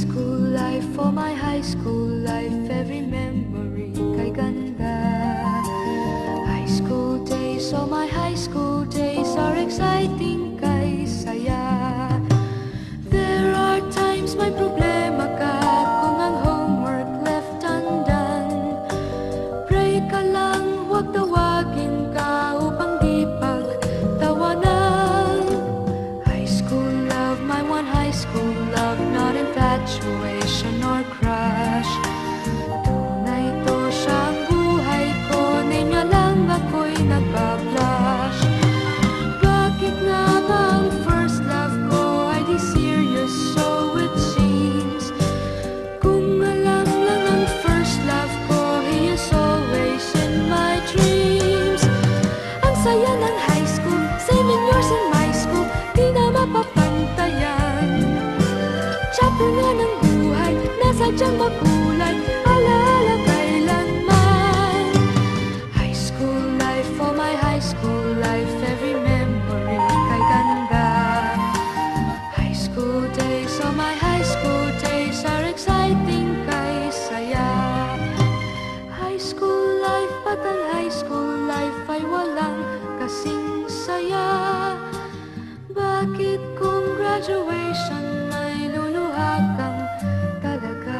school life, for my high school life, every memory kay ganda. High school days, oh my high school days are exciting kay saya. There are times may problema ka kung ang homework left undone. Pray ka lang, huwag tawagin ka upang di pagtawanan. High school love, my one high school love, not infatuation or crush. Tunay to siyang buhay ko, niya lang ako'y nagbablush. Bakit nga ba ang first love ko ay di serious, so it seems? Kung alam lang ang first love ko, he is always in my dreams. Ang saya ng high school, 7 years in my school, di na mapapantayan. Chapter nga ng buhay, nasadyang makulay, alaala kailanman. High school life, for my high school life, every memory kay ganda. High school days, oh my high school days are exciting kay saya. High school life, at ang high school life ay walang kasing saya. Bakit kung graduation ay luluha kang talaga?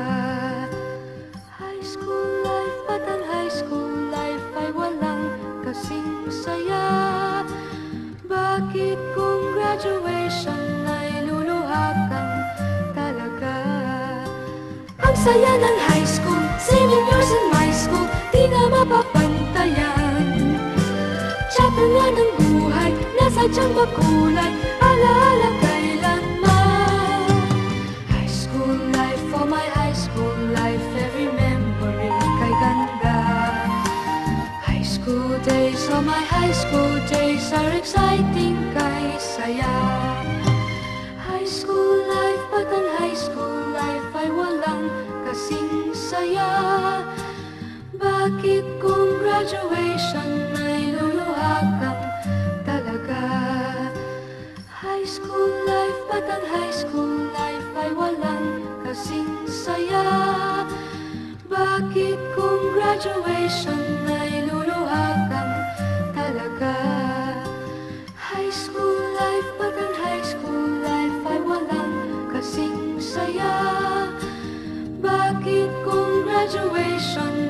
High school life, at ang high school life ay walang kasing saya. Bakit kung graduation ay luluha kang talaga? Ang saya ng high school, 7 years in my school, di na mapapantayan. Chapter nga ng buhay, nasadyang makulay, alaala kailanman. High school life, for my high school life, every memory kay ganda. High school days, oh my high school days are exciting kay saya. High school life, at ang high school life ay walang kasing saya. Bakit kung graduation ay luluha kang talaga? High school life, at ang high school life ay walang kasing saya. Bakit kung graduation ay luluha kang talaga? High school life, at ang high school life ay walang kasing saya. Bakit kung graduation